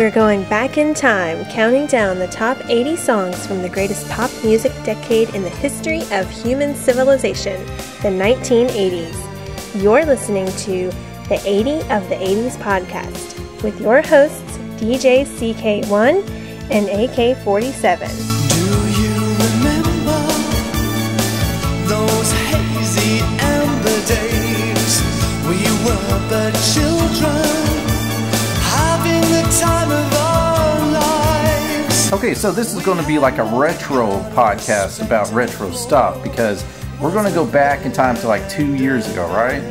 We're going back in time, counting down the top 80 songs from the greatest pop music decade in the history of human civilization, the 1980s. You're listening to the 80 of the 80s podcast with your hosts, DJ CK1 and AK47. Do you remember those hazy amber days? We were but children, having the time of our lives. Okay, so this is going to be like a retro podcast about retro stuff because we're going to go back in time to like 2 years ago, right?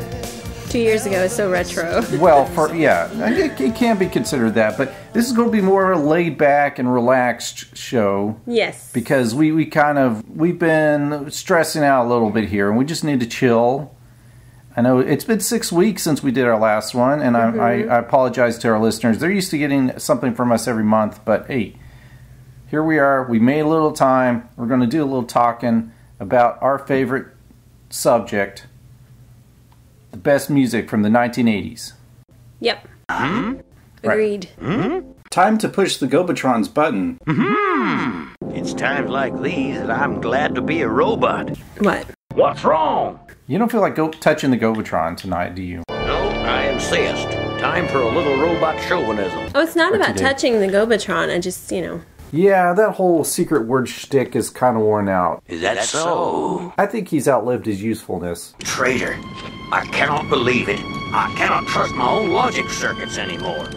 2 years ago is so retro. Well, it can be considered that, but this is going to be more of a laid back and relaxed show. Yes. Because we've been stressing out a little bit here, and we just need to chill. I know it's been 6 weeks since we did our last one, and I apologize to our listeners. They're used to getting something from us every month, but hey, here we are. We made a little time. We're going to do a little talking about our favorite subject, the best music from the 1980s. Yep. Agreed. Time to push the Gobotron's button. It's times like these that I'm glad to be a robot. What? What's wrong? You don't feel like touching the Gobotron tonight, do you? No, I insist. Time for a little robot chauvinism. Oh, it's not about today. touching the Gobotron. I just, Yeah, that whole secret word shtick is kind of worn out. Is that so? I think he's outlived his usefulness. Traitor. I cannot believe it. I cannot trust my own logic circuits anymore.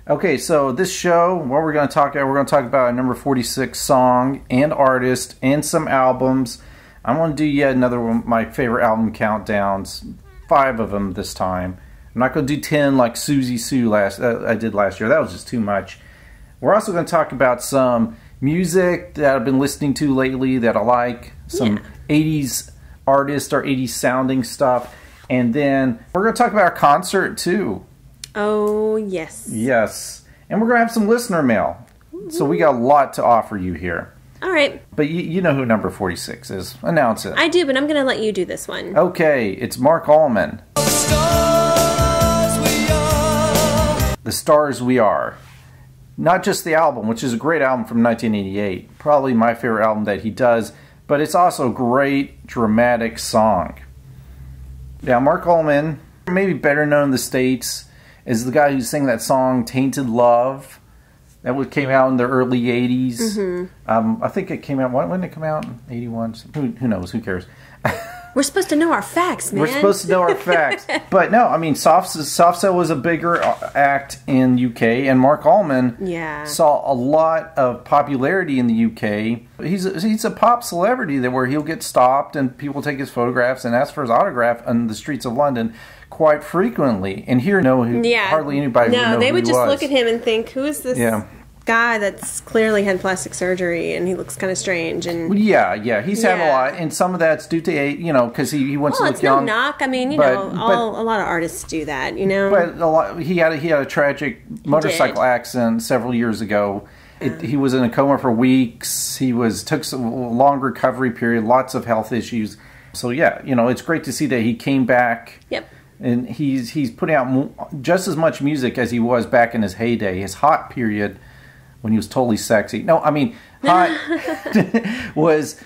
Okay, so this show, what we're going to talk about a number 46 song and artist and some albums. I'm going to do yet another one of my favorite album countdowns, 5 of them this time. I'm not going to do 10 like Susie Sue I did last year. That was just too much. We're also going to talk about some music that I've been listening to lately that I like, some 80s artists or 80s sounding stuff, and then we're going to talk about our concert too. Oh, yes. Yes. And we're going to have some listener mail. So we got a lot to offer you here. All right. But you know who number 46 is. Announce it. I do, but I'm going to let you do this one. Okay, it's Marc Almond. The Stars We Are. Not just the album, which is a great album from 1988. Probably my favorite album that he does. But it's also a great, dramatic song. Yeah, Marc Almond, maybe better known in the States, is the guy who sang that song, Tainted Love. That came out in the early 80s. I think it came out, when did it come out? 81? Who knows? Who cares? We're supposed to know our facts, man. We're supposed to know our facts. But no, I mean, Soft Cell was a bigger act in UK, and Marc Almond saw a lot of popularity in the UK. He's a pop celebrity where he'll get stopped and people take his photographs and ask for his autograph on the streets of London quite frequently. And here, hardly anybody would know they who would he just was. look at him and think, who is this guy that's clearly had plastic surgery and he looks kind of strange? And he's had a lot, and some of that's due to because he wants to look young. Well, it's no knock. I mean, a lot of artists do that, But he had a tragic motorcycle accident several years ago. He was in a coma for weeks. Took some long recovery period, lots of health issues. So it's great to see that he came back. Yep. And he's putting out just as much music as he was back in his heyday, his hot period when he was totally sexy. No, I mean, hot was,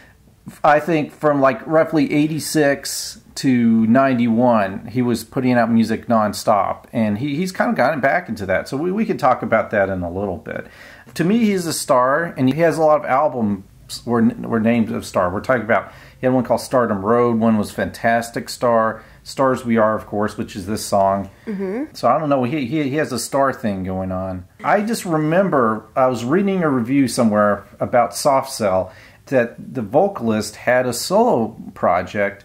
I think, from like roughly 86 to 91, he was putting out music nonstop. And he's kind of gotten back into that. So we can talk about that in a little bit. To me, he's a star, and he has a lot of albums were named a star. We're talking about, he had one called Stardom Road, one was Fantastic Star, Stars We Are, of course, which is this song. So I don't know, he has a star thing going on. I just remember, I was reading a review somewhere about Soft Cell, that the vocalist had a solo project.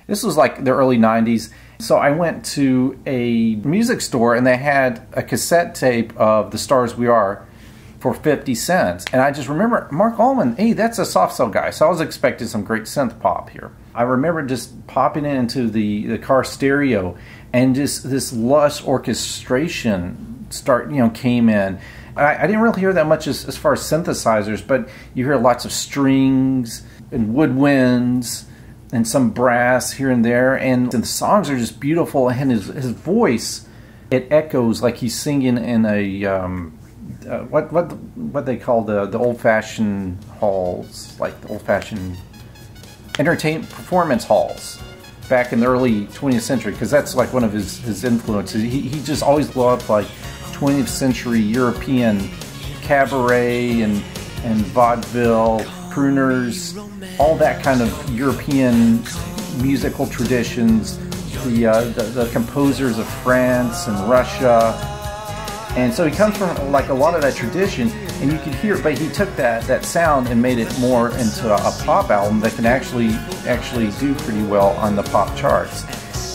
This was like the early 90s. So I went to a music store and they had a cassette tape of The Stars We Are for 50 cents. And I just remember, Marc Almond, hey, that's a Soft Cell guy. So I was expecting some great synth pop here. I remember just popping into the car stereo and just this lush orchestration came in. I didn't really hear that much as far as synthesizers, but you hear lots of strings and woodwinds and some brass here and there. And the songs are just beautiful. And his voice, it echoes like he's singing in what they call the old-fashioned halls, like the old-fashioned entertainment performance halls back in the early 20th century, because that's like one of his influences. He just always loved like 20th century European cabaret and vaudeville, crooners, all that kind of European musical traditions, the composers of France and Russia. And so he comes from like a lot of that tradition, and you can hear, but he took that sound and made it more into a pop album that can actually do pretty well on the pop charts.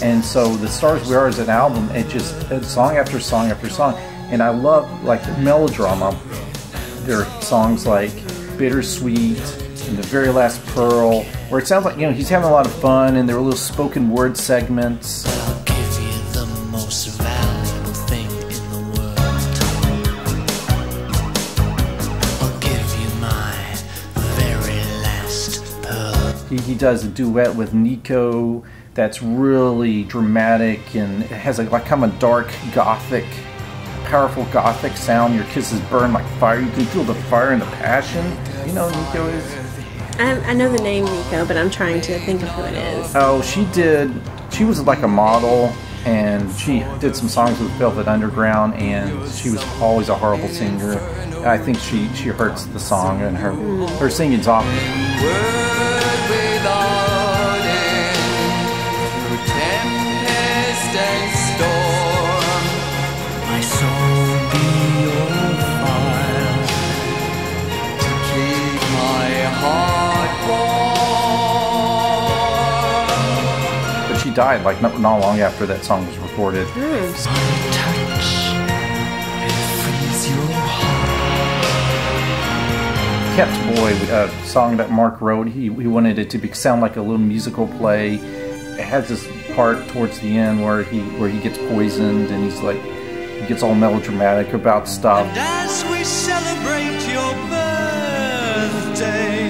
And so The Stars We Are is an album, it's song after song after song. And I love like the melodrama. There are songs like Bittersweet and The Very Last Pearl, where it sounds like, you know, he's having a lot of fun, and there are little spoken word segments. I'll give you the most valuable thing in the world. I'll give you my very last pearl. He does a duet with Nico that's really dramatic, and it has like kind of a dark gothic, powerful gothic sound. Your kisses burn like fire. You can feel the fire and the passion. You know who Nico is? I know the name Nico, but I'm trying to think of who it is. Oh, she was like a model, and she did some songs with Velvet Underground, and she was always a horrible singer. I think she hurts the song, and her singing's awful. But she died like not long after that song was recorded. Kept Boy, a song that Marc wrote. He wanted it to sound like a little musical play. It has this part towards the end where he gets poisoned, and he gets all melodramatic about stuff. And as we celebrate your birthday,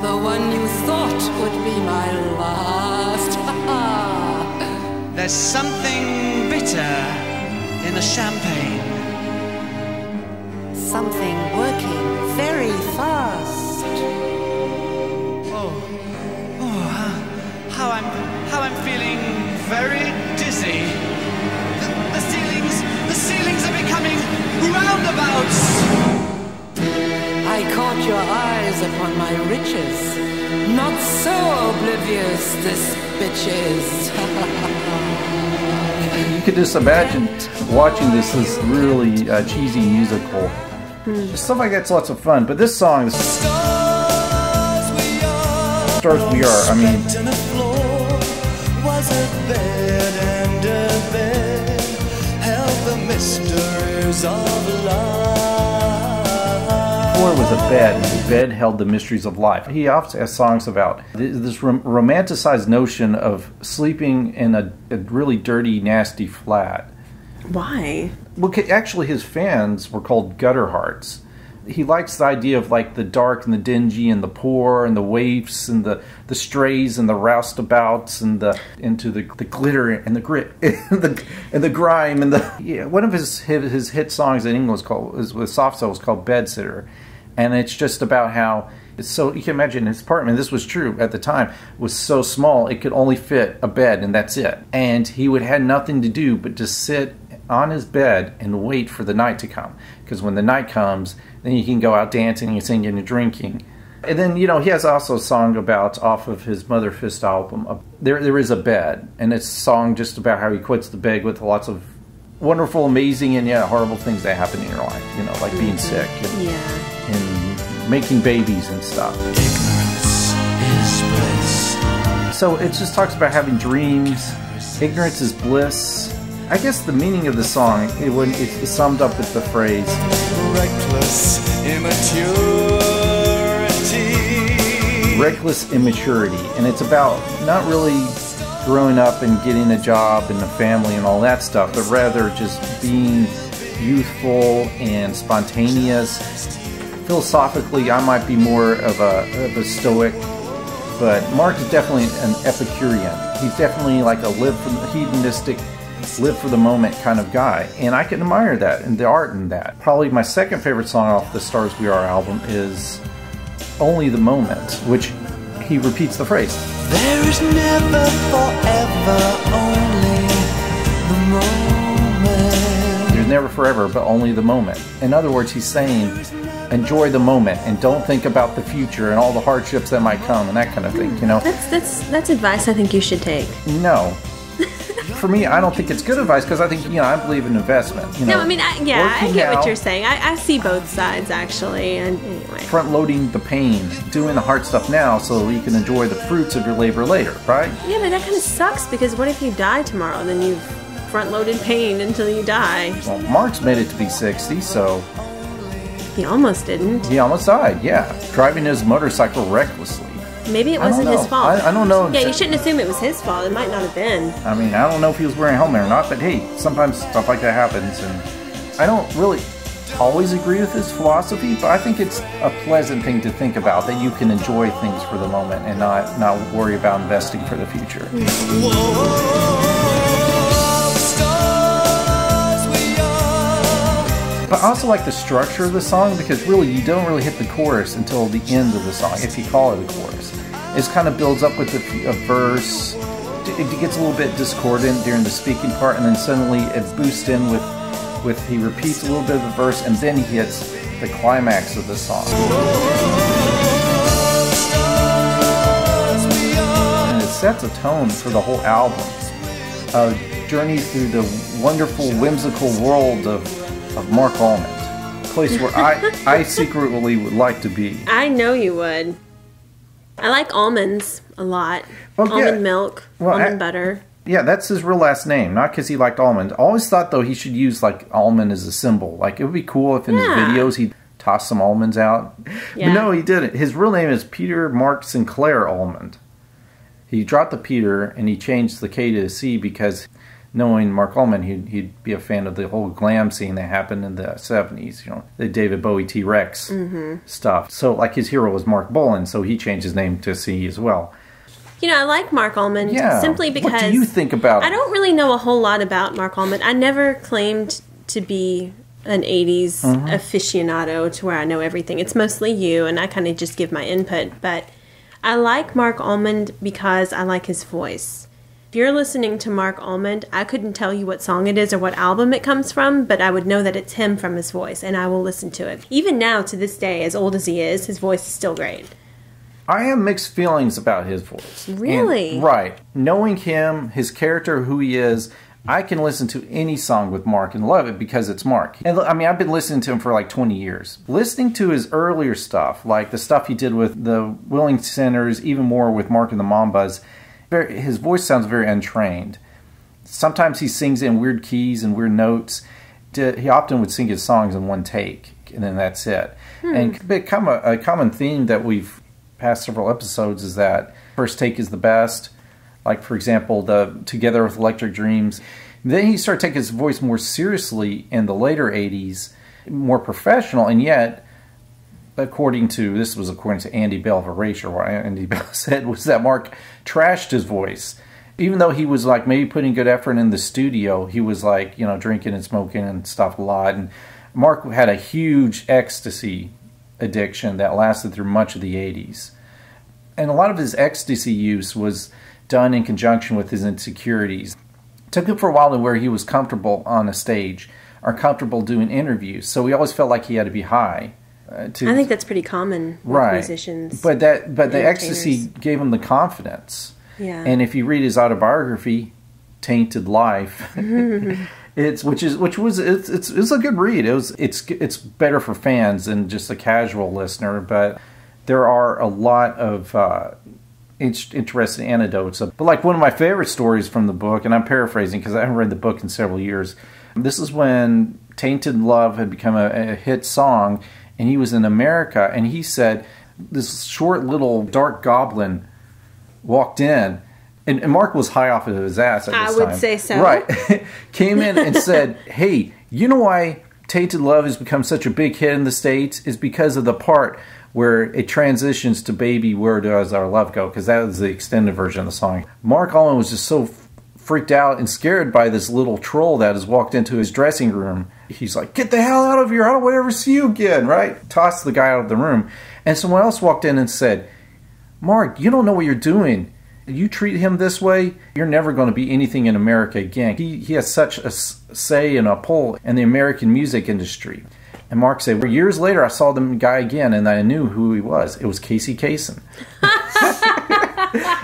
the one you thought would be my last. there's something bitter in the champagne. Something working very fast. How I'm feeling very dizzy. The ceilings are becoming roundabouts. I caught your eyes upon my riches. Not so oblivious this bitch is. You could just imagine watching this really cheesy musical. Stuff like that's lots of fun. But this song, Stars we are. I mean, was a bed and a bed held the mysteries of life. before was a bed, and the bed held the mysteries of life. He often has songs about this romanticized notion of sleeping in a really dirty, nasty flat. Why? Well, actually, his fans were called gutter hearts. He likes the idea of like the dark and the dingy and the poor and the waifs and the strays and the roustabouts and into the glitter and the grit and the grime and one of his hit songs in English with Soft Cell was called Bedsitter, and it's just about how it's so, you can imagine his apartment, this was true at the time, was so small it could only fit a bed and that's it, and he would have nothing to do but just sit on his bed and wait for the night to come, because when the night comes, then you can go out dancing and singing and drinking. And then, he has also a song off of his Mother Fist album, There Is a Bed, and it's a song just about how he quits the bed with lots of wonderful, amazing, and horrible things that happen in your life, like being sick and making babies and stuff. Ignorance is bliss. So it just talks about having dreams. Ignorance is bliss. I guess the meaning of the song, it's summed up with the phrase, Reckless immaturity. Reckless immaturity. And it's about not really growing up and getting a job and a family and all that stuff, but rather just being youthful and spontaneous. Philosophically, I might be more of a stoic, but Marc is definitely an Epicurean. He's definitely like a live from the hedonistic live for the moment kind of guy. And I can admire that and the art in that. Probably my second favorite song off the Stars We Are album is Only the Moment, which he repeats the phrase. There is never forever, only the moment. There's never forever, but only the moment. In other words, he's saying, enjoy the moment and don't think about the future and all the hardships that might come and that kind of thing, you know? That's advice I think you should take. No. For me, I don't think it's good advice because I think, you know, I believe in investment. You know, No, I mean, I get what you're saying. I see both sides, actually. And anyway. Front loading the pain, doing the hard stuff now so you can enjoy the fruits of your labor later, right? Yeah, but that kind of sucks because what if you die tomorrow? Then you've front-loaded pain until you die. Well, Mark's made it to be 60, so... He almost didn't. He almost died, yeah. Driving his motorcycle recklessly. Maybe it wasn't his fault. I don't know. Yeah, you shouldn't assume it was his fault. It might not have been. I mean, I don't know if he was wearing a helmet or not, but hey, sometimes stuff like that happens, and I don't really always agree with his philosophy, but I think it's a pleasant thing to think about, that you can enjoy things for the moment and not worry about investing for the future. But I also like the structure of the song because really you don't really hit the chorus until the end of the song, if you call it a chorus. It kind of builds up with a verse. It gets a little bit discordant during the speaking part, and then suddenly it boosts in with he repeats a little bit of the verse, and then he hits the climax of the song. And it sets a tone for the whole album. A journey through the wonderful, whimsical world of Marc Almond, a place where I secretly would like to be. I know you would. I like almonds a lot. Well, almond milk, almond butter. Yeah, that's his real last name, not because he liked almond. I always thought, though, he should use, like, almond as a symbol. Like, it would be cool if in his videos he'd toss some almonds out. Yeah. But no, he didn't. His real name is Peter Mark Sinclair Almond. He dropped the Peter, and he changed the K to a C because... knowing Marc Almond, he'd be a fan of the whole glam scene that happened in the 70s, you know, the David Bowie T-Rex stuff. So, like, his hero was Mark Bolan, so he changed his name to C as well. You know, I like Marc Almond simply because... What do you think about I don't really know a whole lot about Marc Almond. I never claimed to be an 80s aficionado to where I know everything. It's mostly you, and I kind of just give my input. But I like Marc Almond because I like his voice. If you're listening to Marc Almond, I couldn't tell you what song it is or what album it comes from, but I would know that it's him from his voice, and I will listen to it. Even now, to this day, as old as he is, his voice is still great. I have mixed feelings about his voice. Really? And, right. Knowing him, his character, who he is, I can listen to any song with Marc and love it because it's Marc. And I mean, I've been listening to him for like 20 years. Listening to his earlier stuff, like the stuff he did with the Willing Sinners, even more with Mark and the Mambas, his voice sounds very untrained. Sometimes he sings in weird keys and weird notes. He often would sing his songs in one take, and then that's it. And become a common theme that we've passed several episodes is that first take is the best. Like, for example, the Together with Electric Dreams. Then he started taking his voice more seriously in the later 80s, more professional, and yet... according to Andy Bell of Erasure, what Andy Bell said was that Marc trashed his voice. Even though he was like maybe putting good effort in the studio, he was like, you know, drinking and smoking and stuff a lot. And Marc had a huge ecstasy addiction that lasted through much of the 80s. And a lot of his ecstasy use was done in conjunction with his insecurities. It took him for a while to where he was comfortable on a stage or comfortable doing interviews. So he always felt like he had to be high. I think that's pretty common with musicians. But the ecstasy gave him the confidence. Yeah. And if you read his autobiography, Tainted Life, it's a good read. It's better for fans than just a casual listener. But there are a lot of interesting anecdotes. But like one of my favorite stories from the book, and I'm paraphrasing because I haven't read the book in several years. This is when Tainted Love had become a hit song. And he was in America, and he said this short little dark goblin walked in, and Marc was high off of his ass at this time. I would say so. Right. Came in and said, hey, you know why Tainted Love has become such a big hit in the States? Is because of the part where it transitions to Baby, Where Does Our Love Go? Because that was the extended version of the song. Marc Almond was just so freaked out and scared by this little troll that has walked into his dressing room. He's like, get the hell out of here. I don't want to ever see you again, right? Tossed the guy out of the room. And someone else walked in and said, Mark, you don't know what you're doing. You treat him this way, you're never going to be anything in America again. He has such a say and a pull in the American music industry. And Mark said, well, years later, I saw the guy again, and I knew who he was. It was Casey Kasem.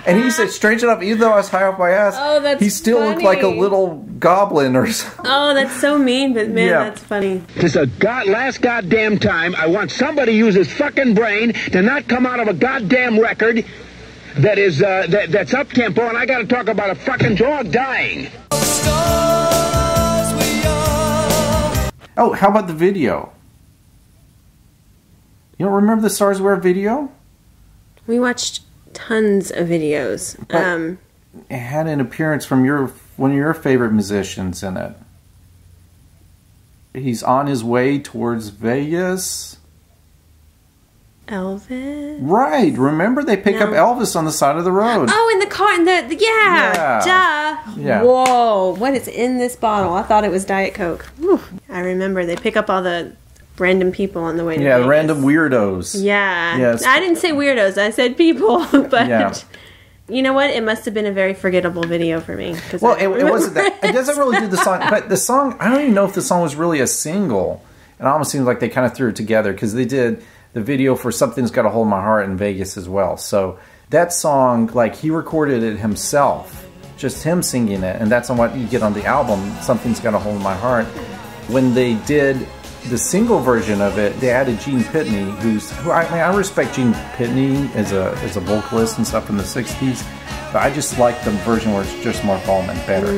And he said, strange enough, even though I was high off my ass, he still looked like a little goblin or something. Oh, that's so mean, but man, that's funny. This is last goddamn time I want somebody to use his fucking brain to not come out of a goddamn record that is that's up tempo, and I got to talk about a fucking dog dying. Oh, how about the video? You don't remember the Stars Wear video? We watched tons of videos. It had an appearance from one of your favorite musicians in it. He's on his way towards Vegas. Elvis? Right. Remember they pick up Elvis on the side of the road. Oh, in the car. Duh. Yeah. Whoa. What is in this bottle? I thought it was Diet Coke. Whew. I remember they pick up all the random people on the way to Vegas. Random weirdos. Yeah. Yes. I didn't say weirdos. I said people. But you know what? It must have been a very forgettable video for me. Well, it wasn't that. It doesn't really do the song. But the song, I don't even know if the song was really a single. It almost seems like they kind of threw it together because they did the video for Something's Got a Hold of My Heart in Vegas as well. So that song, like, he recorded it himself, just him singing it, and that's on what you get on the album, Something's Got a Hold of My Heart. When they did the single version of it, they added Gene Pitney, who I respect Gene Pitney as a vocalist and stuff from the 60s, but I just like the version where it's just Mark Allman better.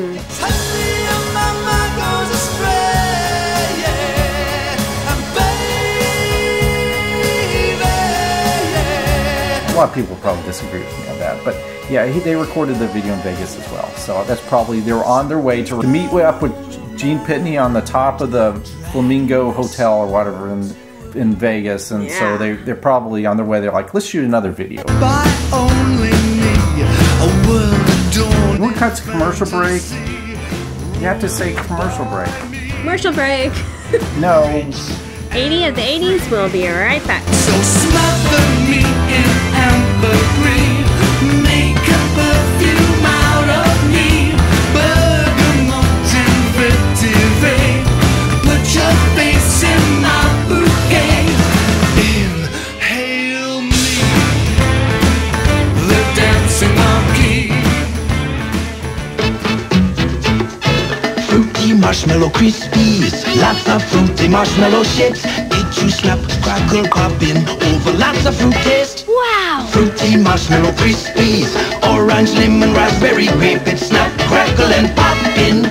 A lot of people probably disagree with me on that, but yeah, they recorded the video in Vegas as well. So that's probably, they were on their way to meet up with Gene Pitney on the top of the Flamingo Hotel or whatever in Vegas, and so they're probably on their way. They're like, let's shoot another video. When we cut to commercial break, you have to say commercial break. Commercial break. No. 80 of the 80s. We'll be right back. So smother me in ambergris, make a perfume out of me, bergamot and vetiver, put your face in my bouquet, inhale me, the dancing monkey. Fruity marshmallow crispies, lots of fruity marshmallow chips. Eat you snap, crackle, poppin' over lots of fruit taste. Wow! Fruity marshmallow crispies, orange, lemon, raspberry, grape. It snap, crackle, and poppin'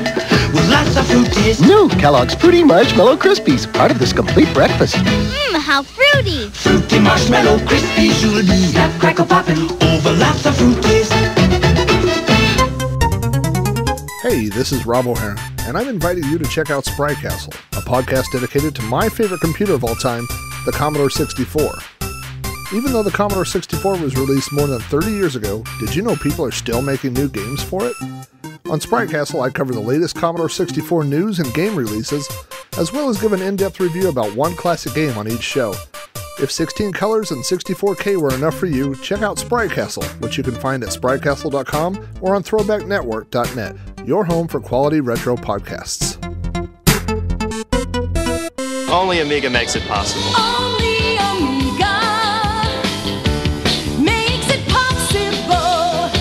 with lots of fruit taste. New Kellogg's Fruity Marshmallow Krispies, part of this complete breakfast. Mmm, how fruity! Fruity marshmallow crispies, you'll be snap, crackle, poppin' over lots of fruit taste. Hey, this is Rob O'Hara, and I'm inviting you to check out Sprite Castle, a podcast dedicated to my favorite computer of all time, the Commodore 64. Even though the Commodore 64 was released more than 30 years ago, did you know people are still making new games for it? On Sprite Castle, I cover the latest Commodore 64 news and game releases, as well as give an in-depth review about one classic game on each show. If 16 colors and 64K were enough for you, check out Sprite Castle, which you can find at spritecastle.com or on throwbacknetwork.net, your home for quality retro podcasts. Only Amiga makes it possible. Only Amiga makes it possible.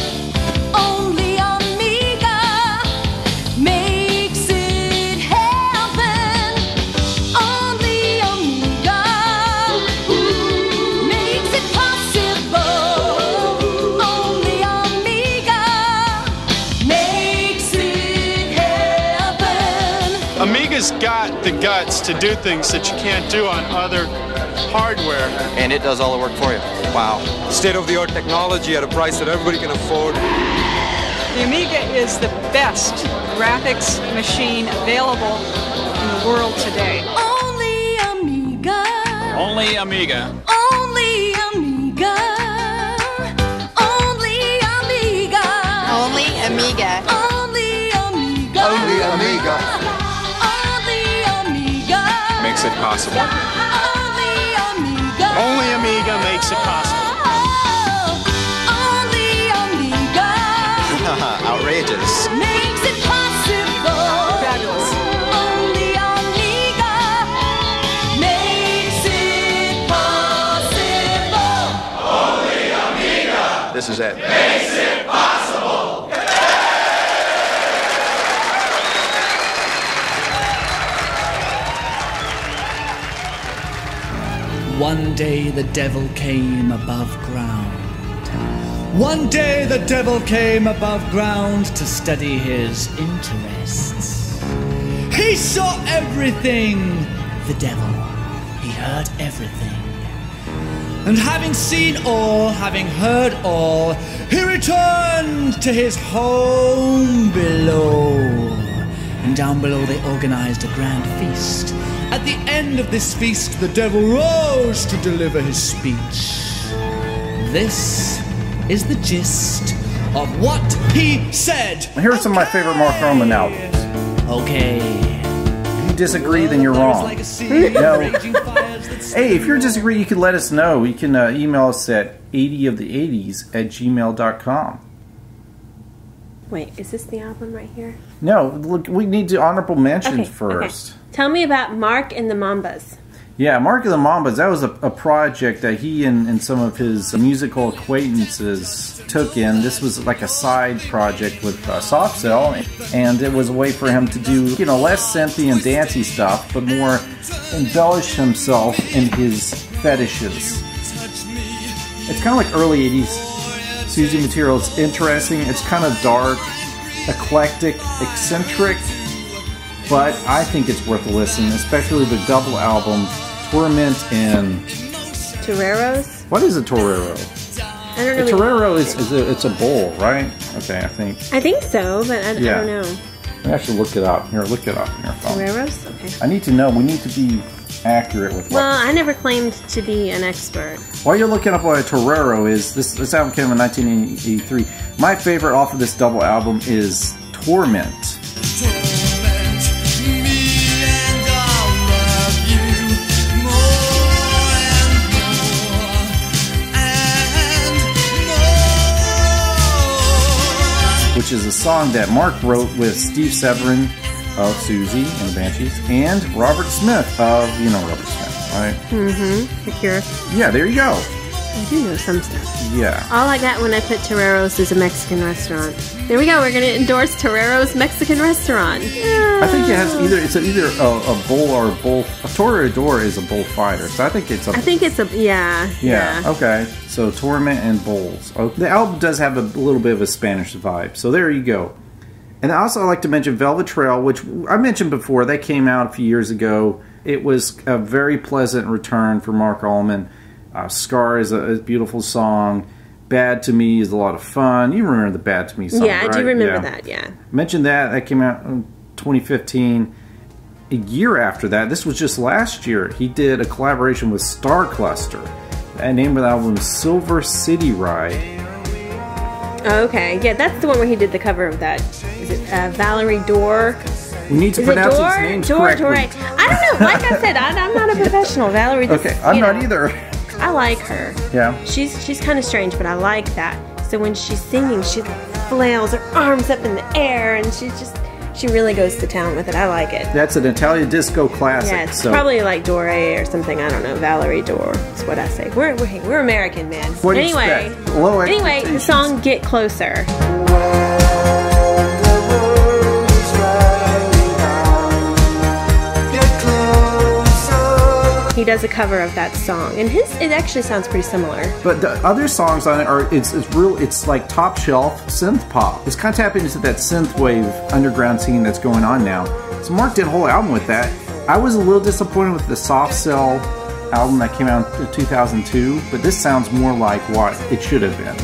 Only Amiga makes it happen. Only Amiga makes it possible. Only Amiga makes it happen. Amiga's got the guts to do things that you can't do on other hardware. And it does all the work for you. Wow. State-of-the-art technology at a price that everybody can afford. The Amiga is the best graphics machine available in the world today. Only Amiga. Only Amiga. Only Amiga. Only Amiga. Only Amiga. Only possible. Only Amiga. Only Amiga makes it possible. Only Amiga Outrageous. makes it possible. Fabulous. Only Amiga makes it possible. Only Amiga This is it. makes it possible. One day the devil came above ground. One day the devil came above ground to study his interests. He saw everything, the devil. He heard everything. And having seen all, having heard all, he returned to his home below. And down below they organized a grand feast. At the end of this feast, the devil rose to deliver his speech. This is the gist of what he said. Here are some of my favorite Mark Almond albums. Okay. If you disagree, then you're wrong. No. Hey, if you disagree, you can let us know. You can email us at 80ofthe80s@gmail.com. Wait, is this the album right here? No, look, we need to honorable mentions first. Okay. Tell me about Marc and the Mambas. Yeah, Marc and the Mambas, that was a project that he and some of his musical acquaintances took in. This was like a side project with Soft Cell, and it was a way for him to do, you know, less synthy and dancey stuff, but more embellish himself in his fetishes. It's kind of like early 80s Susie material. It's interesting, it's kind of dark, eclectic, eccentric, but I think it's worth a listen, especially the double album, Torment and... Toreros? What is a torero? I don't know. A torero it's a bull, right? Okay, I think. I think so, but I don't know. I actually look it up. Here, look it up in your phone. Toreros? Okay. I need to know. We need to be accurate with what... Well, I never claimed to be an expert. While you're looking up what a torero is, this album came in 1983. My favorite off of this double album is Torment. Which is a song that Marc wrote with Steve Severin of Susie and the Banshees and Robert Smith of, you know, Robert Smith, right? Mm-hmm. The Cure. Yeah, there you go. I do know some stuff. Yeah. All I got when I put Toreros is a Mexican restaurant. There we go. We're going to endorse Torero's Mexican restaurant. I think it has either a bull or a bull. A toreador is a bullfighter, so I think it's a. I think it's a Yeah. Okay. So Torment and Bulls. Oh, the album does have a little bit of a Spanish vibe, so there you go. And also I'd like to mention Velvet Trail, which I mentioned before. That came out a few years ago. It was a very pleasant return for Marc Almond. Scar is a beautiful song. Bad to Me is a lot of fun. You remember the Bad to Me song, yeah, right? I do remember that, yeah. Mentioned that. That came out in 2015. A year after that, this was just last year, he did a collaboration with Star Cluster. The name of the album is Silver City Ride. Oh, okay. Yeah, that's the one where he did the cover of that. Is it Valerie Dorr? We need to pronounce his names correctly. Right. I don't know. Like I said, I'm not a professional. Valerie. Okay, I'm not either. I like her. Yeah. She's kind of strange, but I like that. So when she's singing, she flails her arms up in the air, and she really goes to town with it. I like it. That's an Italian disco classic. Yeah, it's probably like Dore or something. I don't know. Valerie Dorr. That's what I say. We're American, man. What do you expect? Low anyway, the song "Get Closer." He does a cover of that song, and it actually sounds pretty similar. But the other songs on it are it's like top shelf synth pop. It's kind of tapping into that synth wave underground scene that's going on now. So Marc did a whole album with that. I was a little disappointed with the Soft Cell album that came out in 2002, but this sounds more like what it should have been.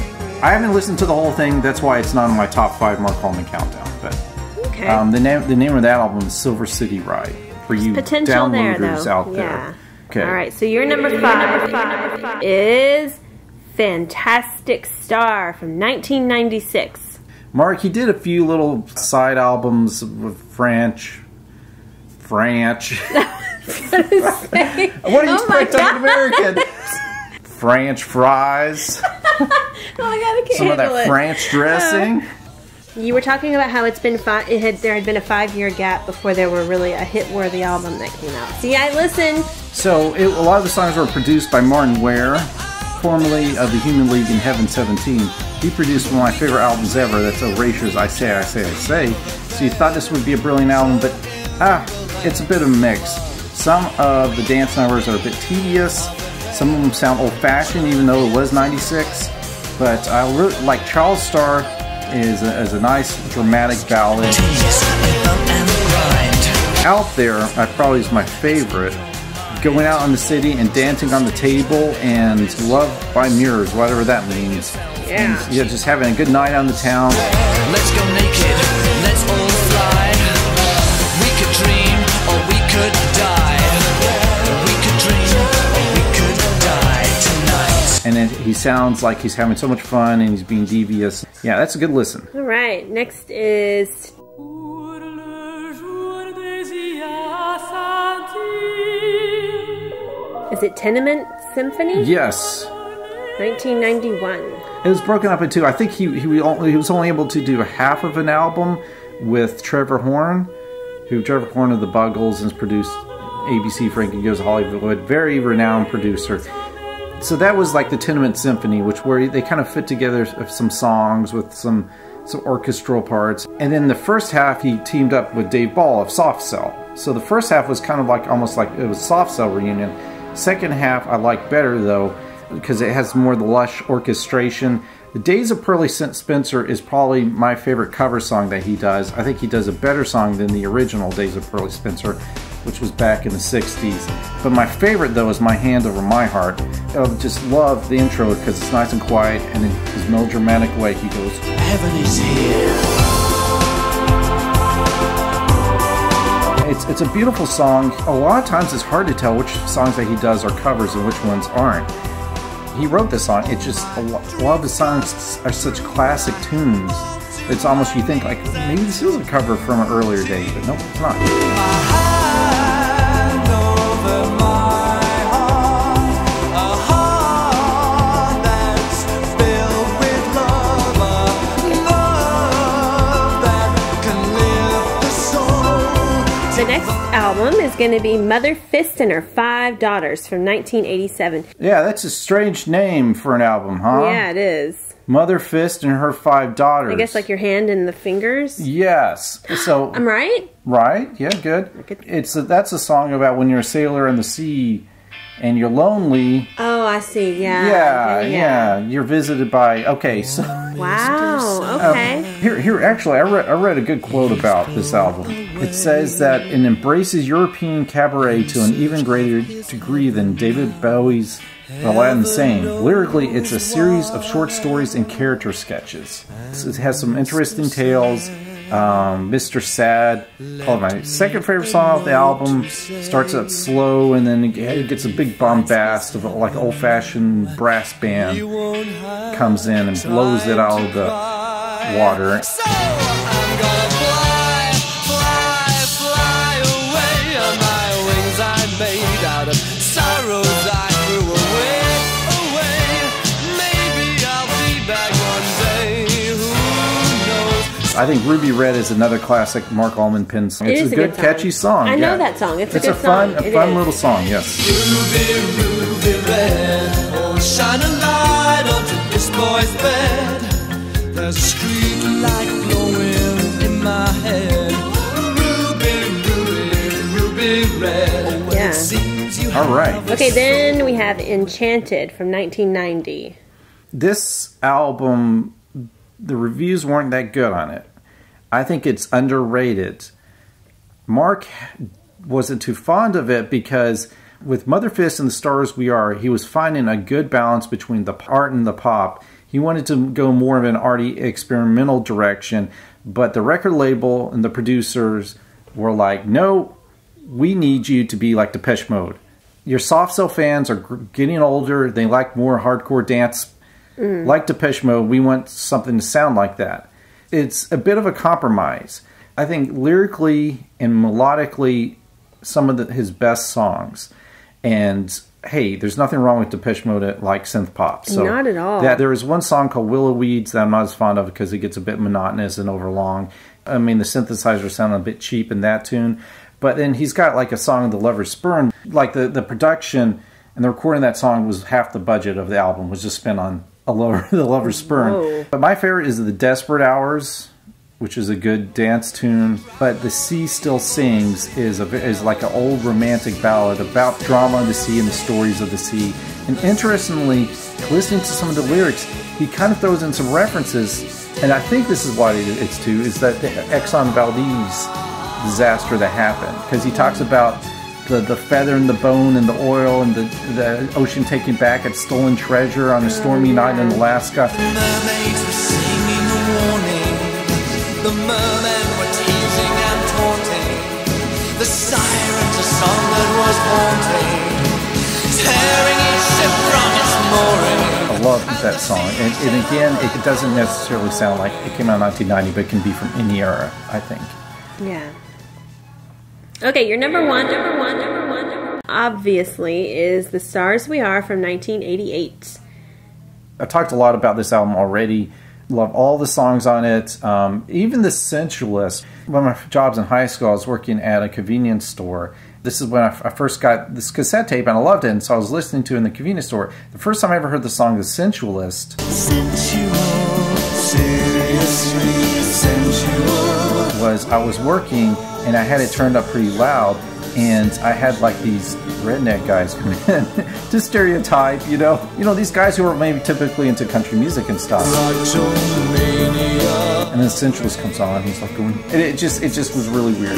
I haven't listened to the whole thing. That's why it's not on my top 5 Marc Almond countdown. But okay. The name of that album is Silver City Ride for you downloaders out there. Okay. All right, so your number 5 is Fantastic Star from 1996. Marc, he did a few little side albums with French. What do you expect of an American? French fries. Oh my God, I can't Some of that handle it. French dressing. You were talking about how there had been a 5-year gap before there were really a hit-worthy album that came out. See, I listened. So a lot of the songs were produced by Martin Ware, formerly of the Human League and Heaven 17. He produced one of my favorite albums ever. That's Erasure's I Say, I Say, I Say. So you thought this would be a brilliant album, but it's a bit of a mix. Some of the dance numbers are a bit tedious. Some of them sound old-fashioned, even though it was 96. But I really like Charles Star is a nice dramatic ballad. Out There, probably is my favorite. Going out in the city and dancing on the table, and Love by Mirrors, whatever that means. Yeah. And, just having a good night on the town. Let's go naked, let's all fly. We could dream or we could die. We could dream or we could die tonight. And he sounds like he's having so much fun and he's being devious. Yeah, that's a good listen. All right, next is... Is it Tenement Symphony? Yes. 1991. It was broken up in two. I think he was only able to do a half of an album with Trevor Horn, Trevor Horn of the Buggles has produced ABC, Frankie Goes to Hollywood, very renowned producer. So that was like the Tenement Symphony, where they kind of fit together some songs with some orchestral parts. And then the first half he teamed up with Dave Ball of Soft Cell. So the first half was kind of almost like it was Soft Cell reunion. Second half I like better though, because it has more of the lush orchestration. The Days of Pearly Spencer is probably my favorite cover song that he does. I think he does a better song than the original Days of Pearly Spencer, which was back in the 60s. But my favorite though is My Hand Over My Heart. I just love the intro because it's nice and quiet, and in his melodramatic way he goes, "Heaven is here." It's a beautiful song. A lot of times it's hard to tell which songs that he does are covers and which ones aren't. He wrote this song. It's just a lot of the songs are such classic tunes. It's almost, you think like maybe this is a cover from an earlier day, but nope, it's not. The next album is going to be Mother Fist and Her 5 Daughters from 1987. Yeah, that's a strange name for an album, huh? Yeah, it is. Mother Fist and Her 5 Daughters. I guess like your hand and the fingers? Yes. So I'm right? Right, yeah, good. That's a song about when you're a sailor in the sea and you're lonely. Oh, I see, yeah. You're visited by, okay, so... Wow, okay. Here, actually, I read a good quote about this album. It says that it embraces European cabaret to an even greater degree than David Bowie's Aladdin Sane. Lyrically, it's a series of short stories and character sketches. It has some interesting tales. Mr. Sad, probably my second favorite song off the album. Starts out slow and then it gets a big bombast of like old-fashioned brass band comes in and blows it out of the water. So I'm gonna fly away on my wings. I'm made out of sorrows I threw away. Maybe I'll be back one day. I think Ruby Red is another classic Marc Almond penned song. It's a good catchy song. I know that song. It's a good song. It's a fun little song, yes. Ruby, Ruby Red, oh, shine a light onto this boy's bed. There's a street light glowing in my head. Ruby Red. Yeah. All right. Okay, then we have Enchanted from 1990. This album, the reviews weren't that good on it. I think it's underrated. Marc wasn't too fond of it because with Mother Fist and the Stars We Are, he was finding a good balance between the art and the pop. He wanted to go more of an arty experimental direction, but the record label and the producers were like, no, we need you to be like Depeche Mode. Your soft cell fans are getting older. They like more hardcore dance. Like Depeche Mode, we want something to sound like that. It's a bit of a compromise. I think lyrically and melodically, some of his best songs. And hey, there's nothing wrong with Depeche Mode like synth pop. So not at all. There is one song called Willow Weeds that I'm not as fond of because it gets a bit monotonous and overlong. I mean, the synthesizers sound a bit cheap in that tune. But then he's got like a song, The Lover's Spurn. Like the production and the recording of that song was half the budget of the album, was just spent on The Lover's Spurn. Whoa. But my favorite is The Desperate Hours, which is a good dance tune. But The Sea Still Sings is like an old romantic ballad about drama of the sea and the stories of the sea. And interestingly, listening to some of the lyrics, he kind of throws in some references, and I think this is what it's to, is that the Exxon Valdez disaster that happened. Because he talks about the feather and the bone and the oil and the ocean taking back its stolen treasure on a stormy night in Alaska. Mermaids were singing a warning. The mermen were teasing and taunting. The sirens a song that was haunting, tearing each ship from its mooring. I love that song. And again, it doesn't necessarily sound like it came out in 1990, but it can be from any era, I think. Yeah. Okay, your number one obviously is The Stars We Are from 1988. I've talked a lot about this album already. Love all the songs on it. Even The Sensualist. One of my jobs in high school, I was working at a convenience store. This is when I first got this cassette tape, and I loved it, and so I was listening to it in the convenience store. The first time I ever heard the song The Sensualist was I was working, and I had it turned up pretty loud, and I had like these redneck guys come in to stereotype, you know these guys who are maybe typically into country music and stuff. And then Sensualist comes on, he's like going, it just was really weird.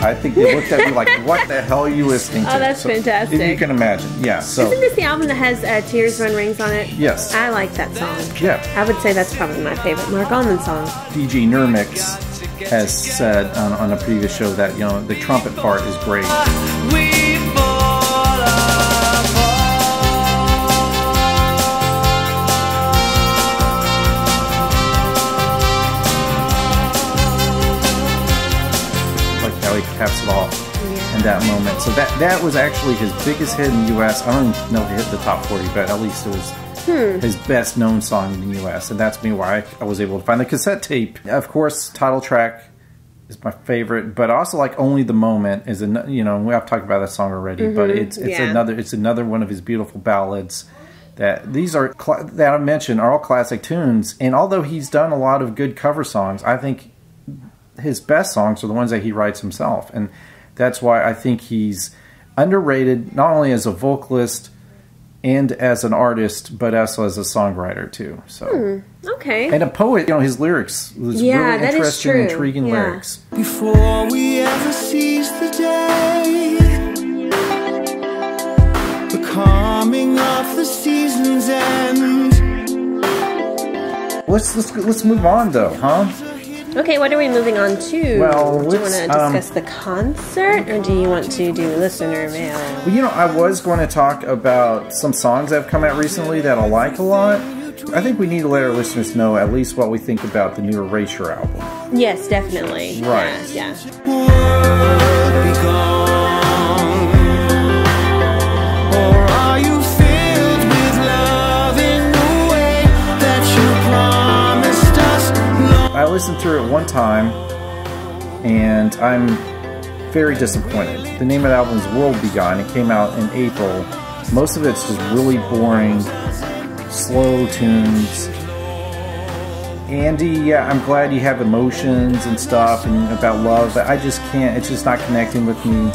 I think they looked at me like, what the hell are you listening to? Oh, that's fantastic. If you can imagine, yeah. So isn't this the album that has Tears Run Rings on it? Yes. I like that song. Yeah. I would say that's probably my favorite Marc Almond song. DJ Nurmix has said on a previous show that, the trumpet part is great. He caps it off in that moment. So that was actually his biggest hit in the U.S. I don't even know if it hit the top 40, but at least it was his best known song in the U.S. And that's why I was able to find the cassette tape. Of course, title track is my favorite, but also like Only the Moment is I've talked about that song already, but it's another one of his beautiful ballads. That these are that I mentioned are all classic tunes, and although he's done a lot of good cover songs, I think his best songs are the ones that he writes himself, and that's why I think he's underrated, not only as a vocalist and as an artist, but also as a songwriter too. So okay, and a poet. His lyrics was really interesting, intriguing lyrics. Before we ever seize the day, the calming of the season's end. Let's move on though, huh? Okay, what are we moving on to? Well, do you want to discuss the concert, or do you want to do listener mail? Well, I was going to talk about some songs that have come out recently that I like a lot. I think we need to let our listeners know at least what we think about the new Erasure album. Yes, definitely. Right. Yeah. Or are you filled with love in the way that you promised us? I listened through it one time, and I'm very disappointed. The name of the album is World Begun. It came out in April. Most of it's just really boring, slow tunes. Andy, yeah, I'm glad you have emotions and stuff and about love, but I just can't. It's just not connecting with me.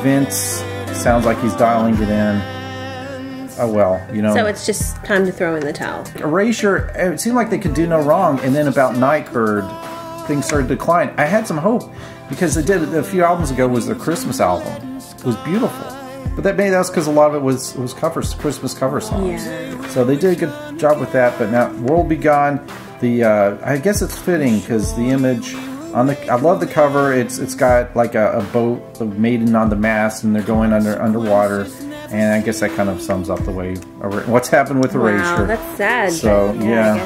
Vince sounds like he's dialing it in. Oh well, So it's just time to throw in the towel. Erasure, it seemed like they could do no wrong, and then about Nightbird, things started to decline. I had some hope, because they did a few albums ago was their Christmas album. It was beautiful. But that was because a lot of it was covers, Christmas cover songs. Yeah. So they did a good job with that, but now World Begun, I guess it's fitting, because the image I love the cover. It's got like a boat, a maiden on the mast, and they're going underwater. And I guess that kind of sums up the way what's happened with Erasure. Wow, that's sad. So yeah.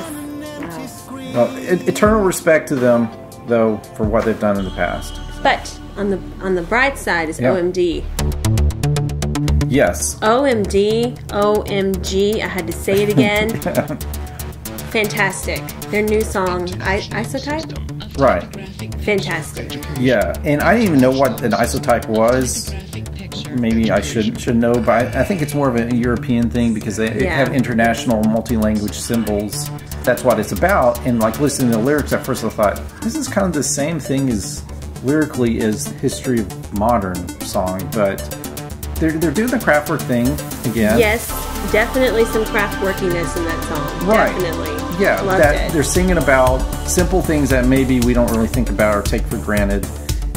Well, eternal respect to them. though, for what they've done in the past. But on the bright side is Yeah. OMD. Yes. OMG, I had to say it again. Fantastic. Their new song, Isotype? Right. Fantastic. Yeah, and I didn't even know what an isotype was. Maybe I should know, but I think it's more of a European thing because they have international multi-language symbols. That's what it's about. And like listening to the lyrics at first, I thought this is kind of the same thing as lyrically as History of Modern song, but they're doing the Kraftwerk thing again. Yes, definitely some Kraftwerkiness in that song. Right. Definitely. Yeah, Loved that it. they're singing about simple things that maybe we don't really think about or take for granted.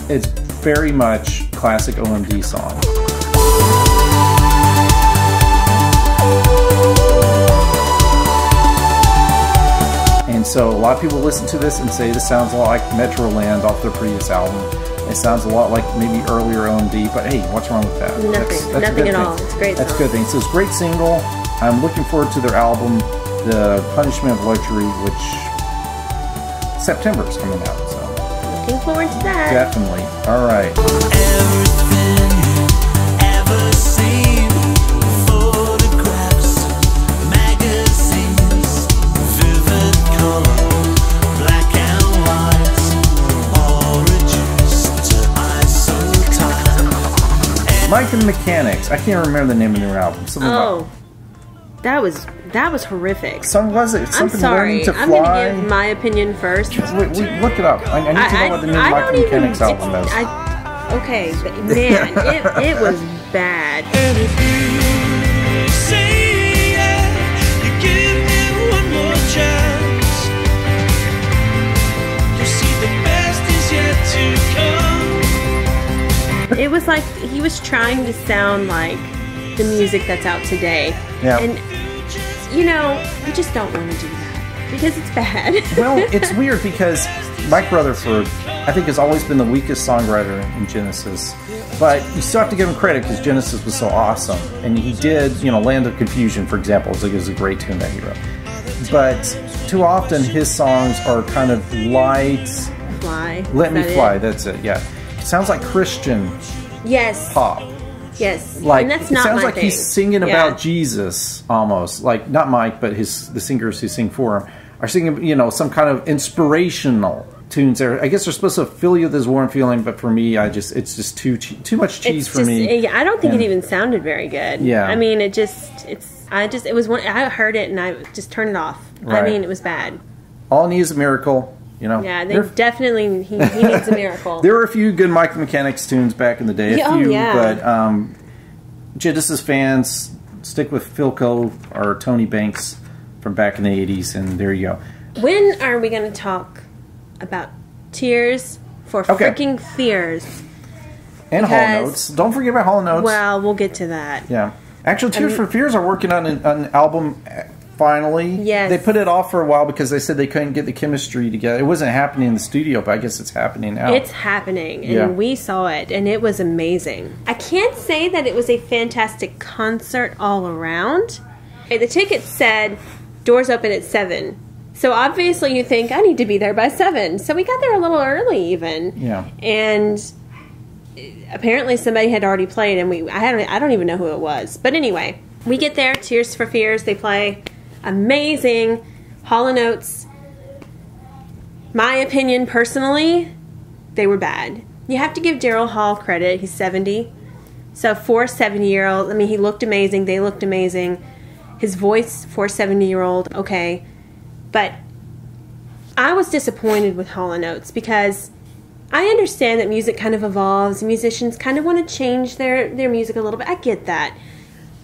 It's very much classic OMD song. And so a lot of people listen to this and say this sounds a lot like Metroland off their previous album. It sounds a lot like maybe earlier OMD, but hey, what's wrong with that? Nothing. That's Nothing at all. It's a great That's a song. good thing. So it's a great single. I'm looking forward to their album, The Punishment of Luxury, which September is coming out. So Looking forward to that. definitely. All right. Ever seen photographs, magazines, vivid color, black and white, all reduced to isotype. Mike and the Mechanics. I can't remember the name of their album. Something about, that was horrific. some was it? I'm Something sorry. Learning to I'm Fly. going to give my opinion first. Wait, look it up. I need to know what the new Mike and the Mechanics album is. Okay, but man, it was bad. And if you say yeah, you give me one more chance, you see the best is yet to come. It was like he was trying to sound like the music that's out today. Yeah. And, you know, you just don't want to do that because it's bad. Well, it's weird because Mike Rutherford, I think, has always been the weakest songwriter in Genesis. But you still have to give him credit because Genesis was so awesome. And he did, Land of Confusion, for example, it was a great tune that he wrote. But too often his songs are kind of light. Fly. Let Me Is that Fly, it? that's it, yeah. It sounds like Christian Yes. pop. Yes. Like, and that's it not sounds my like thing. he's singing Yeah. about Jesus almost. Like, not Mike, but the singers who sing for him are singing, some kind of inspirational tunes there. I guess they're supposed to fill you with this warm feeling, but for me, it's just too much cheese It's for just, me. I don't think And- it even sounded very good. Yeah. I mean, it was one, I heard it and I just turned it off. Right. I mean, it was bad. All I Need is a Miracle, Yeah, they definitely, he needs a miracle. There were a few good Mike the Mechanics tunes back in the day. Yeah, oh, yeah. But Genesis fans, stick with Philco or Tony Banks from back in the 80s, and there you go. When are we going to talk about Tears for Freaking Fears? And Hall Notes. Don't forget about Hall Notes. Well, we'll get to that. Yeah. Actually, Tears for Fears are working on an album finally. Yes. They put it off for a while because they said they couldn't get the chemistry together. It wasn't happening in the studio, but I guess it's happening now. It's happening, and Yeah. we saw it, and it was amazing. I can't say that it was a fantastic concert all around. The ticket said doors open at 7. So obviously you think, I need to be there by 7. So we got there a little early even. Yeah. And apparently somebody had already played, and I don't even know who it was. But anyway, we get there, Tears for Fears, they play amazing. Hall & Oates, my opinion personally, they were bad. You have to give Daryl Hall credit. He's 70. So for a 70-year-old, I mean, he looked amazing. They looked amazing. His voice for a 70-year-old, okay. But I was disappointed with Hall & Oates because I understand that music kind of evolves. Musicians kind of want to change their music a little bit. I get that.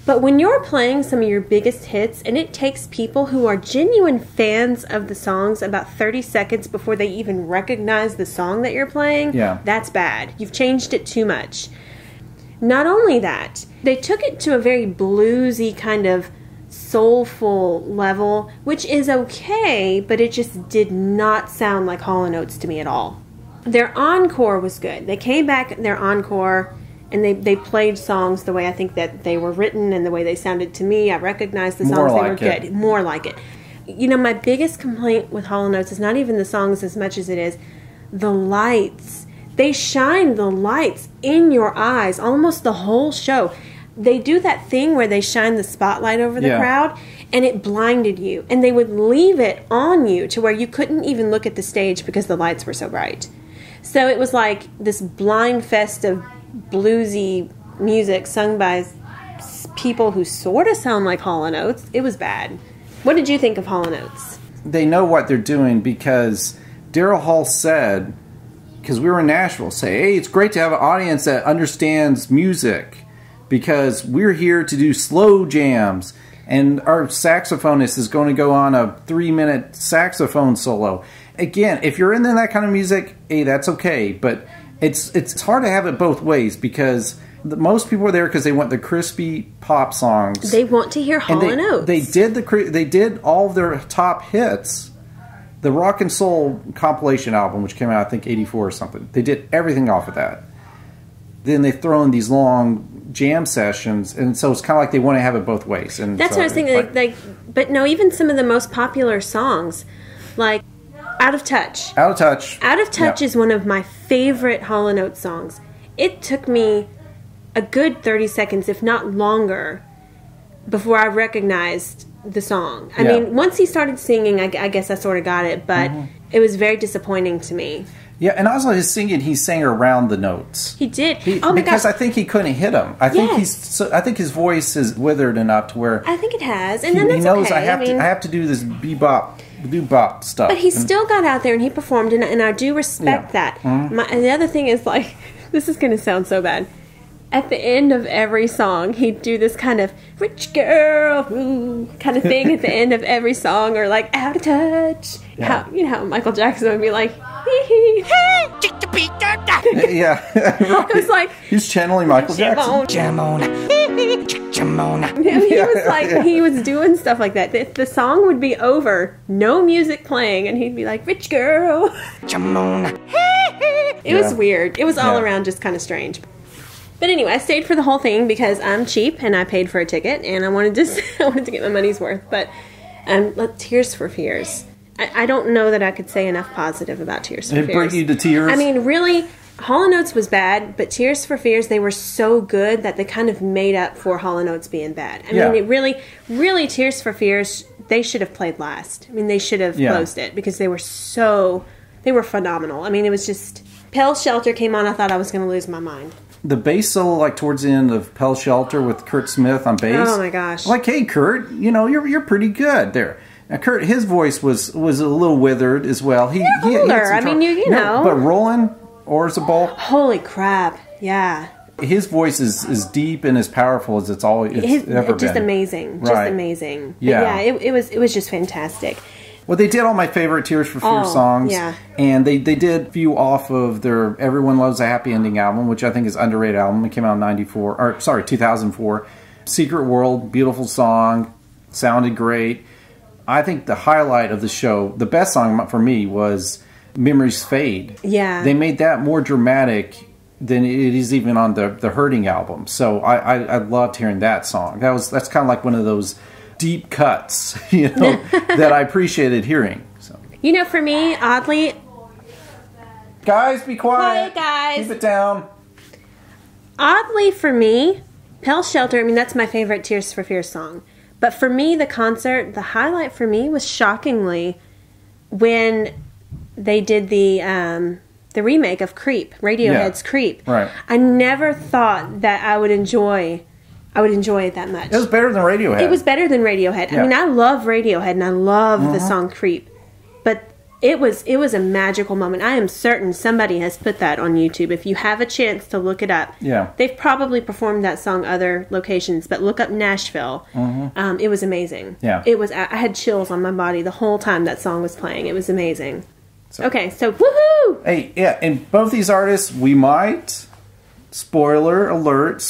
But when you're playing some of your biggest hits and it takes people who are genuine fans of the songs about 30 seconds before they even recognize the song that you're playing, that's bad. You've changed it too much. Not only that, they took it to a very bluesy kind of soulful level, which is okay, but it just did not sound like Hall & Oates to me at all. Their encore was good. They came back in their encore and they played songs the way I think that they were written and the way they sounded to me. I recognized the songs. More they like were good. it. More like it. You know, my biggest complaint with Hall & Oates is not even the songs as much as it is the lights. They shine the lights in your eyes almost the whole show. They do that thing where they shine the spotlight over the crowd, and it blinded you. And they would leave it on you to where you couldn't even look at the stage because the lights were so bright. So it was like this blind fest of bluesy music sung by people who sort of sound like Hall & Oates. It was bad. What did you think of Hall & Oates? They know what they're doing because Daryl Hall said, because we were in Nashville, say, hey, it's great to have an audience that understands music because we're here to do slow jams. And our saxophonist is going to go on a 3-minute saxophone solo. Again, if you're into that kind of music, hey, that's okay. But it's hard to have it both ways because most people are there because they want the crispy pop songs. They want to hear Hall & Oates. They did all of their top hits. The Rock and Soul compilation album, which came out, I think, 84 or something. They did everything off of that. Then they throw in these long jam sessions, and so it's kind of like they want to have it both ways. And that's so, what I was thinking. But no, even some of the most popular songs, like Out of Touch. Out of Touch. Out of Touch is one of my favorite Hall & Oates songs. It took me a good 30 seconds, if not longer, before I recognized the song. I mean, once he started singing, I guess I sort of got it, but it was very disappointing to me. Yeah, and also his singing, he sang around the notes. He did. Because I think he couldn't hit them. I think his voice is withered enough to where I think it has, and then he that's knows okay. I have to do this bebop stuff. But he still got out there and he performed, and I do respect that. And the other thing is, like, this is going to sound so bad. At the end of every song, he'd do this kind of rich girl ooh, kind of thing at the end of every song, or like Out of Touch. Yeah. How Michael Jackson would be like, hee hey, yeah, right. It was like he's channeling Michael Jackson. Jam on. He was like, he was doing stuff like that. The song would be over, no music playing, and he'd be like, rich girl. It was weird. It was all around just kind of strange. But anyway, I stayed for the whole thing because I'm cheap and I paid for a ticket and I wanted to get my money's worth. But Tears for Fears. I don't know that I could say enough positive about Tears for Fears. It brought you to tears? I mean, really, Hall & Oates was bad, but Tears for Fears, they were so good that they kind of made up for Hall & Oates being bad. I mean, it really, Tears for Fears, they should have played last. I mean, they should have closed it because they were phenomenal. I mean, it was just, Pale Shelter came on, I thought I was going to lose my mind. The bass solo, like towards the end of Pale Shelter with Kurt Smith on bass. Oh my gosh! Like, hey, Kurt, you're pretty good there. Now, Kurt, his voice was a little withered as well. He older. I mean, you know. But Roland Orzabal, holy crap! Yeah. His voice is as deep and as powerful as it's ever been. Just amazing. Right. Just amazing. Yeah. It was just fantastic. Well, they did all my favorite Tears for Fears songs. Yeah. And they did a few off of their Everyone Loves a Happy Ending album, which I think is an underrated album. It came out in 2004. Secret World, beautiful song, sounded great. I think the highlight of the show, the best song for me, was Memories Fade. Yeah. They made that more dramatic than it is even on the Hurting album. So I loved hearing that song. That's kind of like one of those deep cuts, that I appreciated hearing. So. For me, oddly, guys, be quiet. Guys, keep it down. Oddly, for me, Pale Shelter. I mean, that's my favorite Tears for Fears song. But for me, the concert, the highlight for me was shockingly when they did the remake of Creep, Radiohead's Creep. Right. I never thought that I would enjoy it that much. It was better than Radiohead. It was better than Radiohead. Yeah. I mean, I love Radiohead and I love the song Creep. But it was a magical moment. I am certain somebody has put that on YouTube. If you have a chance to look it up. Yeah. They've probably performed that song other locations, but look up Nashville. It was amazing. Yeah. I had chills on my body the whole time that song was playing. It was amazing. Okay, so woohoo! Hey, yeah, and both these artists, we might, spoiler alert,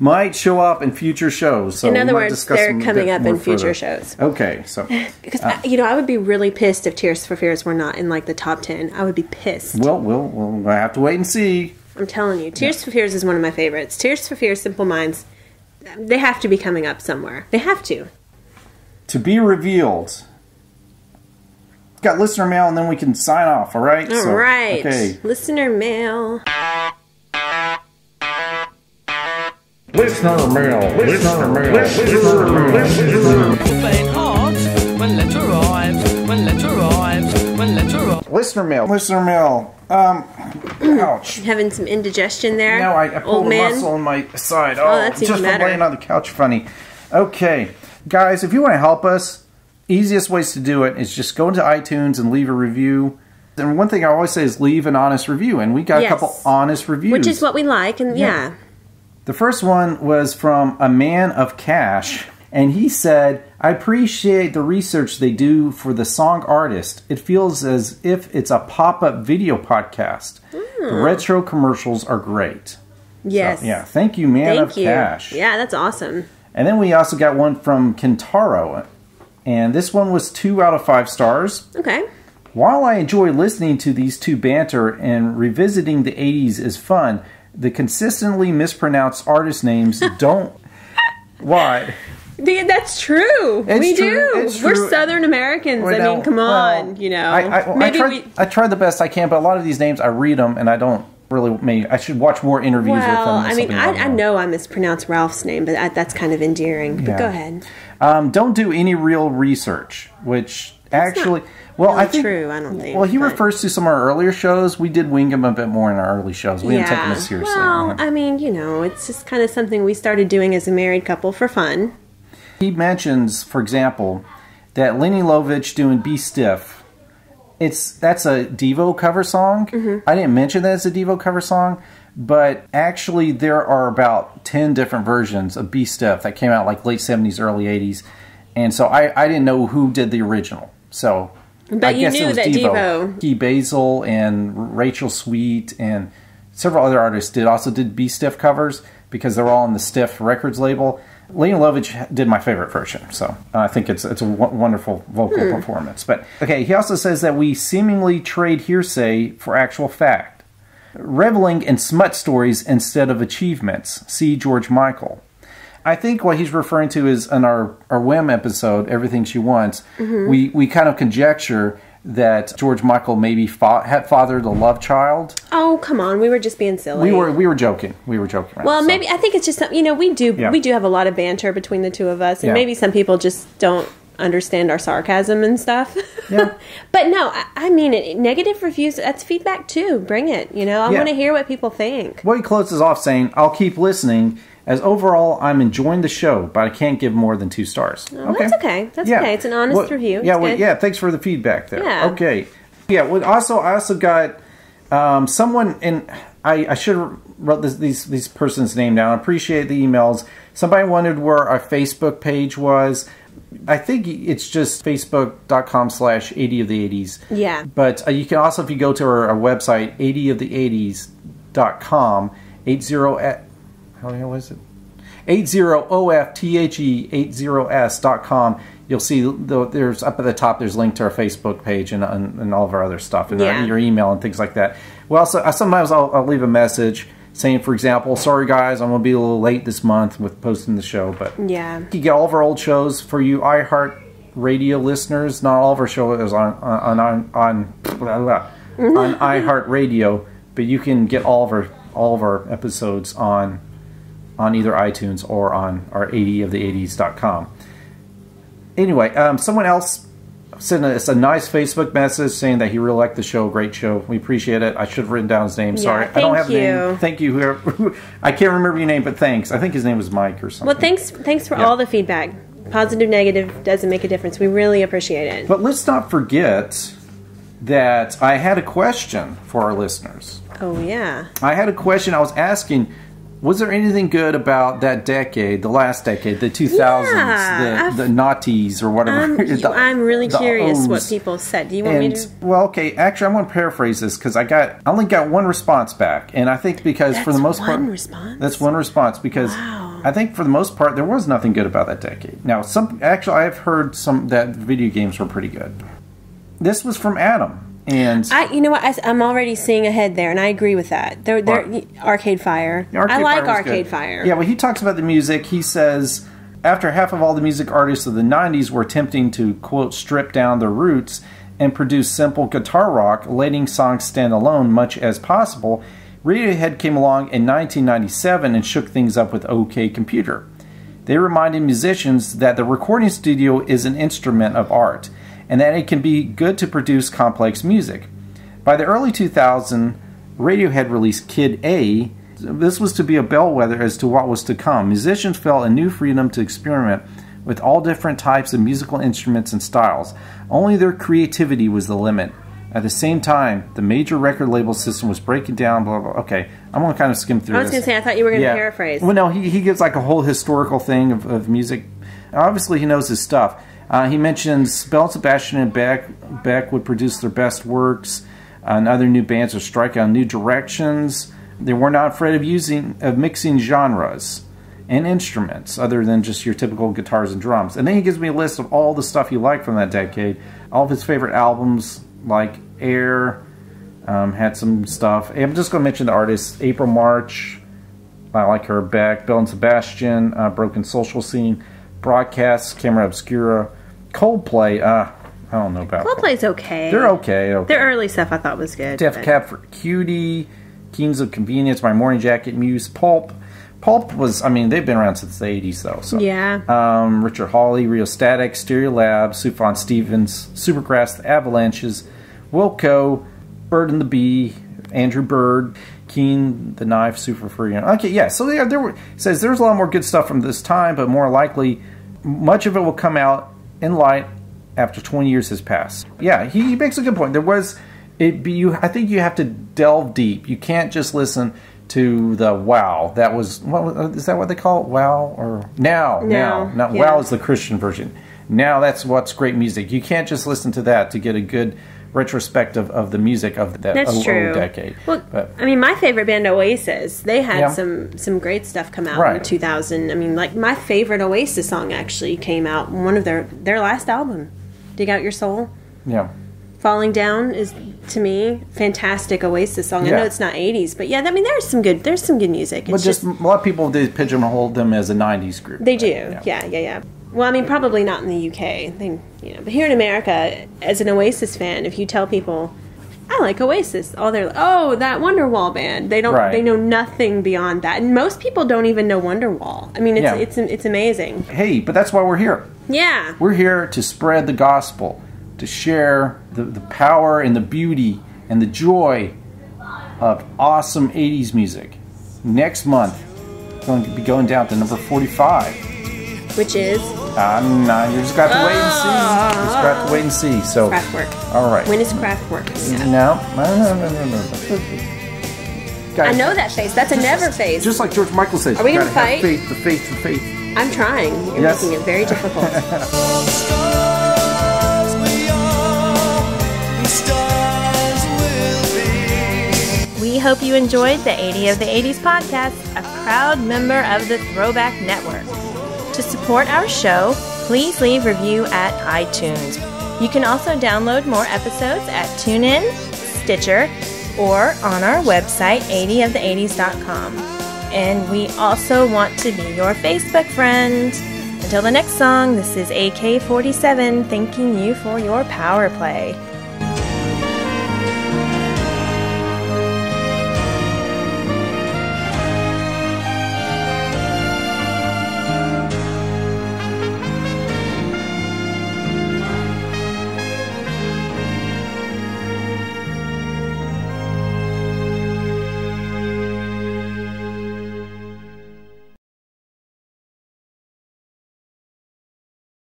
might show up in future shows. So in other words, they're coming up in future shows. Okay, so because I would be really pissed if Tears for Fears were not in like the top 10. I would be pissed. Well, we'll have to wait and see. I'm telling you, Tears for Fears is one of my favorites. Tears for Fears, Simple Minds, they have to be coming up somewhere. They have to. To be revealed. got listener mail, and then we can sign off, all right? All right. Okay. Listener mail. Listener mail. Listener mail. Listener mail. Faint heart, when letter arrives, when letter arrives, when letter arrives. Listener mail. Listener mail. Ouch. Having some indigestion there? No, I pulled a muscle on my side. Oh, that's even just better. from laying on the couch funny. Okay. Guys, if you want to help us, easiest ways to do it is just go into iTunes and leave a review. And one thing I always say is leave an honest review. And we got a couple honest reviews. Which is what we like. And yeah. The first one was from a man of cash. And he said, I appreciate the research they do for the song artist. It feels as if it's a pop-up video podcast. The retro commercials are great. Yes. So, yeah. Thank you, man of cash. Yeah, that's awesome. And then we also got one from Kentaro. And this one was 2 out of 5 stars. Okay. While I enjoy listening to these two banter and revisiting the 80s is fun, the consistently mispronounced artist names don't... Why? That's true. We do. We're Southern Americans. I mean, come on. You know, I try the best I can, but a lot of these names I read them and I don't really. I should watch more interviews with them. Well, I mean, I know I mispronounced Ralph's name, but that's kind of endearing. But go ahead. Don't do any real research, which actually. Well, really I think true. I don't think. Well, he refers to some of our earlier shows. We did wing him a bit more in our early shows. We didn't take him as seriously. Well, I mean, you know, it's just kind of something we started doing as a married couple for fun. He mentions, for example, that Lenny Lovitch doing "Be Stiff." That's a Devo cover song. I didn't mention that it's a Devo cover song, but actually there are about 10 different versions of "Be Stiff" that came out like late 70s, early 80s, and so I didn't know who did the original. So. But I you guess knew it was that Devo. Key Basil and Rachel Sweet and several other artists also did Be Stiff covers because they're all on the Stiff Records label. Lenny Lovitch did my favorite version, so I think it's a wonderful vocal performance. But okay, he also says that we seemingly trade hearsay for actual fact, reveling in smut stories instead of achievements. See George Michael. I think what he's referring to is in our Whim episode, Everything She Wants, we kind of conjecture that George Michael maybe had fathered a love child. Oh, come on. We were just being silly. We were joking. We were joking around. Well, maybe I think it's just, you know, we do have a lot of banter between the two of us, and maybe some people just don't understand our sarcasm and stuff. Yeah. But no, I mean it. Negative reviews, that's feedback too. Bring it. You know, I want to hear what people think. Well, he closes off saying, I'll keep listening, as overall I'm enjoying the show, but I can't give more than 2 stars. Oh, okay. That's okay. That's okay. It's an honest review. Thanks for the feedback there. Yeah. Okay. Yeah, I also got someone, and I should have wrote these person's name down. I appreciate the emails. Somebody wondered where our Facebook page was. I think it's just facebook.com/80 of the 80s. Yeah. But you can also, if you go to our website, 80ofthe80s.com, 80, how was it? 80OFTHE80s.com. You'll see there's up at the top, there's a link to our Facebook page and all of our other stuff, and your email and things like that. Well, sometimes I'll leave a message saying, for example, sorry guys, I'm going to be a little late this month with posting the show, but you can get all of our old shows for you iHeart Radio listeners. Not all of our shows on iHeart Radio, but you can get all of our episodes on either iTunes or on our 80ofthe80s.com. Anyway, someone else sent us a nice Facebook message saying that he really liked the show. Great show. We appreciate it. I should have written down his name. Sorry. I don't have the name. Thank you. Whoever, I can't remember your name, but thanks. I think his name was Mike or something. Well, thanks for all the feedback. Positive, negative, doesn't make a difference. We really appreciate it. But let's not forget that I had a question for our listeners. Oh, yeah. I had a question. I was asking, was there anything good about that decade, the last decade, the 2000s, the noughties or whatever? I'm really curious what people said. Do you want me to? Well, okay, actually, I'm going to paraphrase this because I only got one response back. And I think because for the most part... That's one response because I think for the most part, there was nothing good about that decade. Now, I've heard that video games were pretty good. This was from Adam. And you know what? I'm already seeing ahead there, and I agree with that. They're Arcade Fire. I like Arcade Fire. Yeah, well, he talks about the music. He says, After half of all the music artists of the 90s were attempting to, quote, strip down their roots and produce simple guitar rock, letting songs stand alone much as possible, Radiohead came along in 1997 and shook things up with OK Computer. They reminded musicians that the recording studio is an instrument of art, and that it can be good to produce complex music. By the early 2000s, Radiohead released Kid A. This was to be a bellwether as to what was to come. Musicians felt a new freedom to experiment with all different types of musical instruments and styles. Only their creativity was the limit. At the same time, the major record label system was breaking down, blah, blah. Okay, I'm going to kind of skim through this. I was going to say, I thought you were going to paraphrase. Well, no, he gives like a whole historical thing of music. Obviously, he knows his stuff. He mentions Bell, Sebastian, and Beck would produce their best works, and other new bands would strike out new directions. They were not afraid of mixing genres and instruments other than just your typical guitars and drums. And then he gives me a list of all the stuff he liked from that decade. All of his favorite albums, like Air, had some stuff. I'm just going to mention the artists. April March, I like her. Beck, Bell and Sebastian, Broken Social Scene, Broadcast, Camera Obscura, Coldplay. I don't know about Coldplay's okay. They're okay. Their early stuff I thought was good. Def Cab for Cutie, Kings of Convenience, My Morning Jacket, Muse, Pulp. Pulp was, I mean, they've been around since the 80s, though. So. Yeah. Richard Hawley, Rheostatic, Stereolab, Sufjan Stevens, Supergrass, The Avalanches, Wilco, Bird and the Bee, Andrew Bird, Keen, The Knife, Super Free. Okay, yeah, so it says there's a lot more good stuff from this time, but more likely, much of it will come out in light after 20 years has passed. Yeah, he makes a good point. I think you have to delve deep. You can't just listen to the wow. Is that what they call it? Wow or now? Not yeah. Wow is the Christian version. Now that's what's great music. You can't just listen to that to get a good retrospective of the music of that old decade. Well, I mean, my favorite band, Oasis, they had some great stuff come out in 2000. I mean, like my favorite Oasis song actually came out in one of their last album, Dig Out Your Soul. Yeah. Falling Down is, to me, fantastic Oasis song. I know it's not 80s, but yeah, I mean, there's some good music. But just a lot of people, they pigeonhole them as a 90s group. They do, yeah. Well, I mean, probably not in the UK. But here in America, as an Oasis fan, if you tell people, I like Oasis, they're like, oh, that Wonderwall band. They don't. They know nothing beyond that, and most people don't even know Wonderwall. I mean, it's amazing. Hey, but that's why we're here. Yeah, we're here to spread the gospel, to share the power and the beauty and the joy of awesome 80s music. Next month, we're going to be going down to number 45. Which is? You just got to wait and see. You just got to wait and see. So, Kraftwerk. All right. When is Kraftwerk? No. I know that face. That's a never face. Just like George Michael says. Are we going to fight? Faith, the faith. I'm trying. You're making it very difficult. We hope you enjoyed the 80 of the 80s podcast, a proud member of the Throwback Network. To support our show, please leave a review at iTunes. You can also download more episodes at TuneIn, Stitcher, or on our website, 80ofthe80s.com. And we also want to be your Facebook friend. Until the next song, this is AK-47 thanking you for your power play.